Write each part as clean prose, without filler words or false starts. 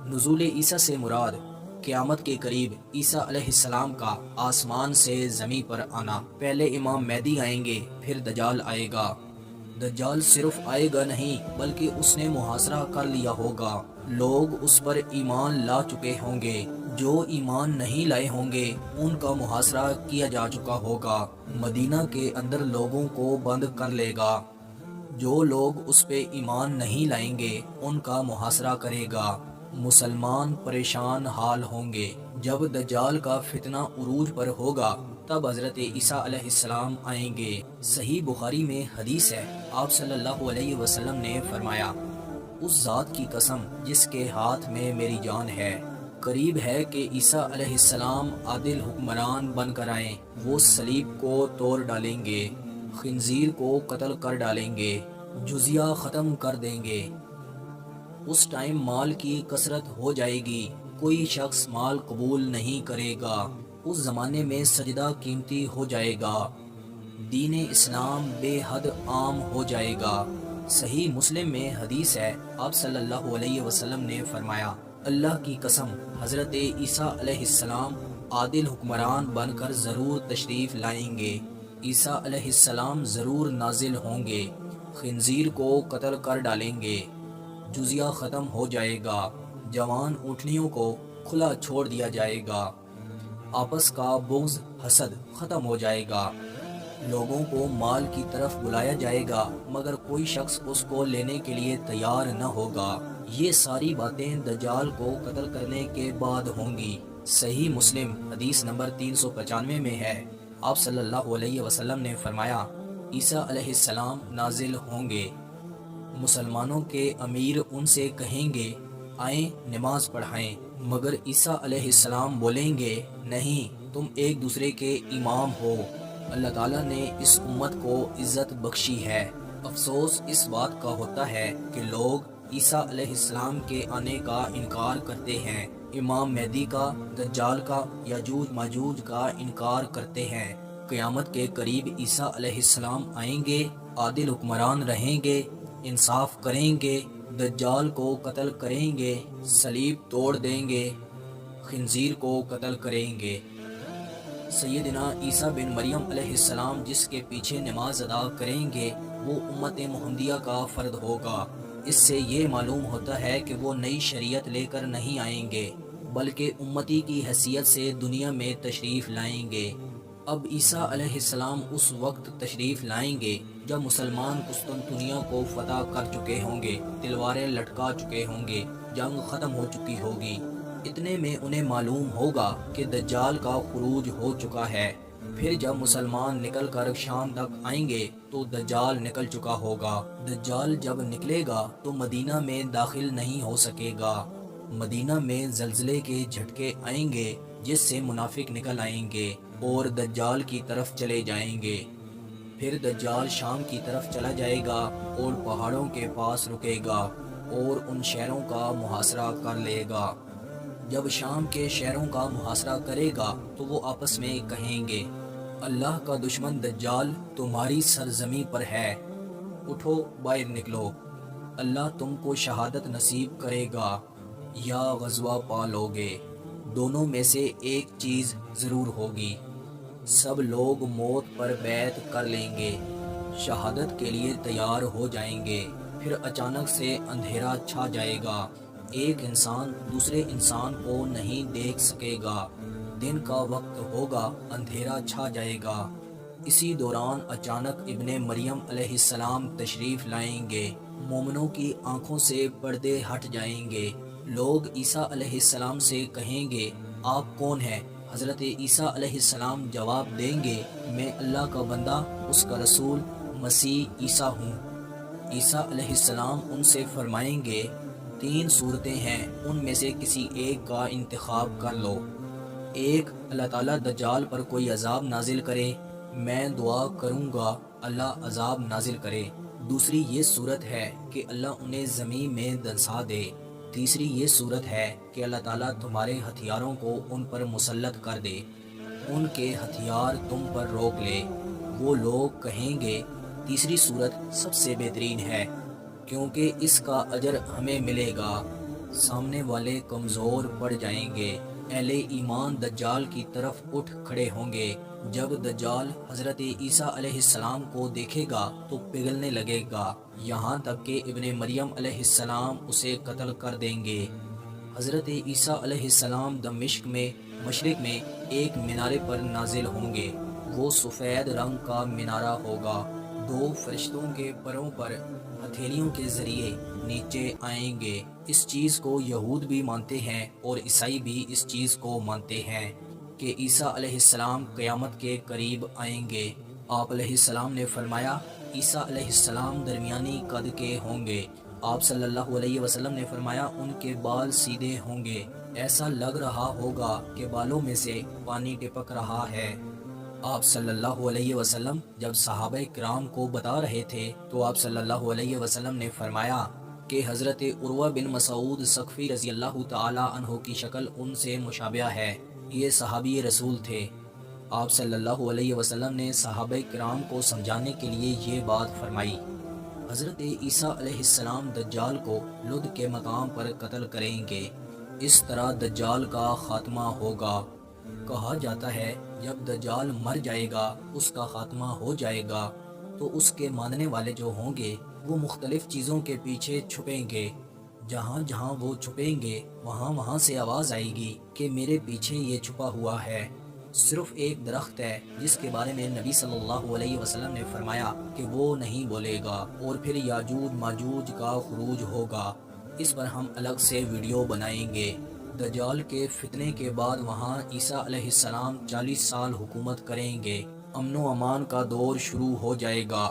نزول عیسیٰ سے مراد قیامت کے قریب عیسیٰ علیہ السلام کا آسمان سے زمین پر آنا۔ پہلے امام مہدی آئیں گے، پھر دجال آئے گا۔ دجال صرف آئے گا نہیں بلکہ اس نے محاصرہ کر لیا ہوگا۔ لوگ اس پر ایمان لا چکے ہوں گے، جو ایمان نہیں لائے ہوں گے ان کا محاصرہ کیا جا چکا ہوگا۔ مدینہ کے اندر لوگوں کو بند کر لے گا۔ جو لوگ اس پہ ایمان نہیں لائیں گے ان کا محاصرہ کرے گا۔ مسلمان پریشان حال ہوں گے۔ جب دجال کا فتنہ عروج پر ہوگا تب حضرت عیسیٰ علیہ السلام آئیں گے۔ صحیح بخاری میں حدیث ہے، آپ صلی اللہ علیہ وسلم نے فرمایا، اس ذات کی قسم جس کے ہاتھ میں میری جان ہے، قریب ہے کہ عیسیٰ علیہ السلام عادل حکمران بن کر آئیں۔ وہ صلیب کو توڑ ڈالیں گے، خنزیر کو قتل کر ڈالیں گے، جزیہ ختم کر دیں گے۔ اس ٹائم مال کی کثرت ہو جائے گی، کوئی شخص مال قبول نہیں کرے گا۔ اس زمانے میں سجدہ قیمتی ہو جائے گا، دین اسلام بے حد عام ہو جائے گا۔ صحیح مسلم میں حدیث ہے، آپ صلی اللہ علیہ وسلم نے فرمایا، اللہ کی قسم حضرت عیسیٰ علیہ السلام عادل حکمران بن کر ضرور تشریف لائیں گے۔ عیسیٰ علیہ السلام ضرور نازل ہوں گے، خنزیر کو قتل کر ڈالیں گے، جزیہ ختم ہو جائے گا، جوان اونٹنیوں کو کھلا چھوڑ دیا جائے گا، آپس کا بغض حسد ختم ہو جائے گا، لوگوں کو مال کی طرف بلایا جائے گا مگر کوئی شخص اس کو لینے کے لیے تیار نہ ہوگا۔ یہ ساری باتیں دجال کو قتل کرنے کے بعد ہوں گی۔ صحیح مسلم حدیث نمبر 395 میں ہے، آپ صلی اللہ علیہ وسلم نے فرمایا، عیسیٰ علیہ السلام نازل ہوں گے، مسلمانوں کے امیر ان سے کہیں گے آئیں نماز پڑھائیں، مگر عیسیٰ علیہ السلام بولیں گے نہیں، تم ایک دوسرے کے امام ہو۔ اللہ تعالیٰ نے اس امت کو عزت بخشی ہے۔ افسوس اس بات کا ہوتا ہے کہ لوگ عیسیٰ علیہ السلام کے آنے کا انکار کرتے ہیں، امام مہدی کا، دجال کا، یاجوج ماجوج کا انکار کرتے ہیں۔ قیامت کے قریب عیسیٰ علیہ السلام آئیں گے، عادل حکمران رہیں گے، انصاف کریں گے، دجال کو قتل کریں گے، صلیب توڑ دیں گے، خنزیر کو قتل کریں گے۔ سیدنا عیسیٰ بن مریم علیہ السلام جس کے پیچھے نماز ادا کریں گے وہ امت محمدیہ کا فرد ہوگا۔ اس سے یہ معلوم ہوتا ہے کہ وہ نئی شریعت لے کر نہیں آئیں گے بلکہ امتی کی حیثیت سے دنیا میں تشریف لائیں گے۔ اب عیسیٰ علیہ السلام اس وقت تشریف لائیں گے جب مسلمان قسطنطنیہ کو فتح کر چکے ہوں گے، تلواریں لٹکا چکے ہوں گے، جنگ ختم ہو چکی ہوگی۔ اتنے میں انہیں معلوم ہوگا کہ دجال کا خروج ہو چکا ہے۔ پھر جب مسلمان نکل کر شام تک آئیں گے تو دجال نکل چکا ہوگا۔ دجال جب نکلے گا تو مدینہ میں داخل نہیں ہو سکے گا۔ مدینہ میں زلزلے کے جھٹکے آئیں گے جس سے منافق نکل آئیں گے اور دجال کی طرف چلے جائیں گے۔ پھر دجال شام کی طرف چلا جائے گا اور پہاڑوں کے پاس رکے گا اور ان شہروں کا محاصرہ کر لے گا۔ جب شام کے شہروں کا محاصرہ کرے گا تو وہ آپس میں کہیں گے، اللہ کا دشمن دجال تمہاری سرزمین پر ہے، اٹھو باہر نکلو، اللہ تم کو شہادت نصیب کرے گا یا غزوہ پا لوگے۔ دونوں میں سے ایک چیز ضرور ہوگی۔ سب لوگ موت پر بیعت کر لیں گے، شہادت کے لیے تیار ہو جائیں گے۔ پھر اچانک سے اندھیرا چھا جائے گا، ایک انسان دوسرے انسان کو نہیں دیکھ سکے گا، دن کا وقت ہوگا، اندھیرا چھا جائے گا۔ اسی دوران اچانک ابن مریم علیہ السلام تشریف لائیں گے، مومنوں کی آنکھوں سے پردے ہٹ جائیں گے۔ لوگ عیسیٰ علیہ السلام سے کہیں گے آپ کون ہیں؟ حضرت عیسیٰ علیہ السلام جواب دیں گے میں اللہ کا بندہ، اس کا رسول مسیح عیسیٰ ہوں۔ عیسیٰ علیہ السلام ان سے فرمائیں گے 3 صورتیں ہیں، ان میں سے کسی ایک کا انتخاب کر لو۔ ایک، اللہ تعالیٰ دجال پر کوئی عذاب نازل کرے، میں دعا کروں گا اللہ عذاب نازل کرے۔ دوسری یہ صورت ہے کہ اللہ انہیں زمین میں دنسا دے۔ تیسری یہ صورت ہے کہ اللہ تعالیٰ تمہارے ہتھیاروں کو ان پر مسلط کر دے، ان کے ہتھیار تم پر روک لے۔ وہ لوگ کہیں گے تیسری صورت سب سے بہترین ہے کیونکہ اس کا اجر ہمیں ملے گا۔ سامنے والے کمزور پڑ جائیں گے، اہل ایمان دجال کی طرف اٹھ کھڑے ہوں گے۔ جب دجال حضرت عیسیٰ علیہ السلام کو دیکھے گا تو پگھلنے لگے گا، یہاں تک کہ ابن مریم علیہ السلام اسے قتل کر دیں گے۔ حضرت عیسیٰ علیہ السلام دمشق میں مشرق میں ایک مینارے پر نازل ہوں گے، وہ سفید رنگ کا مینارہ ہوگا، 2 فرشتوں کے پروں پر ہتھیلیوں کے ذریعے نیچے آئیں گے۔ اس چیز کو یہود بھی مانتے ہیں اور عیسائی بھی اس چیز کو مانتے ہیں کہ عیسیٰ علیہ السلام قیامت کے قریب آئیں گے۔ آپ علیہ السلام نے فرمایا عیسیٰ علیہ السلام درمیانی قد کے ہوں گے۔ آپ صلی اللہ علیہ وسلم نے فرمایا ان کے بال سیدھے ہوں گے، ایسا لگ رہا ہوگا کہ بالوں میں سے پانی ٹپک رہا ہے۔ آپ صلی اللہ علیہ وسلم جب صحابہ کرام کو بتا رہے تھے تو آپ صلی اللہ علیہ وسلم نے فرمایا کہ حضرت عروہ بن مسعود ثقفی رضی اللہ تعالی عنہ کی شکل ان سے مشابہ ہے، یہ صحابی رسول تھے۔ آپ صلی اللہ علیہ وسلم نے صحابہ کرام کو سمجھانے کے لیے یہ بات فرمائی۔ حضرت عیسیٰ علیہ السلام دجال کو لد کے مقام پر قتل کریں گے، اس طرح دجال کا خاتمہ ہوگا۔ کہا جاتا ہے جب دجال مر جائے گا، اس کا خاتمہ ہو جائے گا، تو اس کے ماننے والے جو ہوں گے وہ مختلف چیزوں کے پیچھے چھپیں گے۔ جہاں جہاں وہ چھپیں گے وہاں سے آواز آئے گی کہ میرے پیچھے یہ چھپا ہوا ہے۔ صرف ایک درخت ہے جس کے بارے میں نبی صلی اللہ علیہ وسلم نے فرمایا کہ وہ نہیں بولے گا، اور پھر یاجوج ماجوج کا خروج ہوگا۔ اس پر ہم الگ سے ویڈیو بنائیں گے۔ دجال کے فتنے کے بعد وہاں عیسیٰ علیہ السلام 40 سال حکومت کریں گے، امن و امان کا دور شروع ہو جائے گا،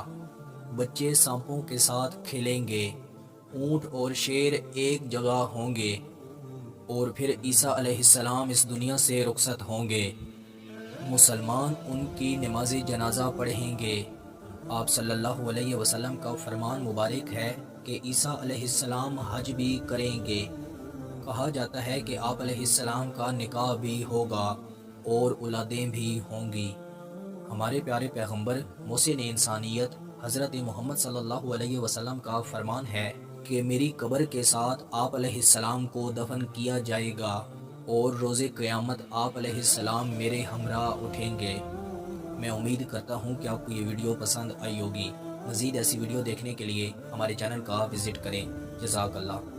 بچے سانپوں کے ساتھ کھیلیں گے، اونٹ اور شیر ایک جگہ ہوں گے، اور پھر عیسیٰ علیہ السلام اس دنیا سے رخصت ہوں گے۔ مسلمان ان کی نماز جنازہ پڑھیں گے۔ آپ صلی اللہ علیہ وسلم کا فرمان مبارک ہے کہ عیسیٰ علیہ السلام حج بھی کریں گے۔ کہا جاتا ہے کہ آپ علیہ السلام کا نکاح بھی ہوگا اور اولادیں بھی ہوں گی۔ ہمارے پیارے پیغمبر محسن انسانیت حضرت محمد صلی اللہ علیہ وسلم کا فرمان ہے کہ میری قبر کے ساتھ آپ علیہ السلام کو دفن کیا جائے گا، اور روز قیامت آپ علیہ السلام میرے ہمراہ اٹھیں گے۔ میں امید کرتا ہوں کہ آپ کو یہ ویڈیو پسند آئی ہوگی۔ مزید ایسی ویڈیو دیکھنے کے لیے ہمارے چینل کا وزٹ کریں۔ جزاک اللہ۔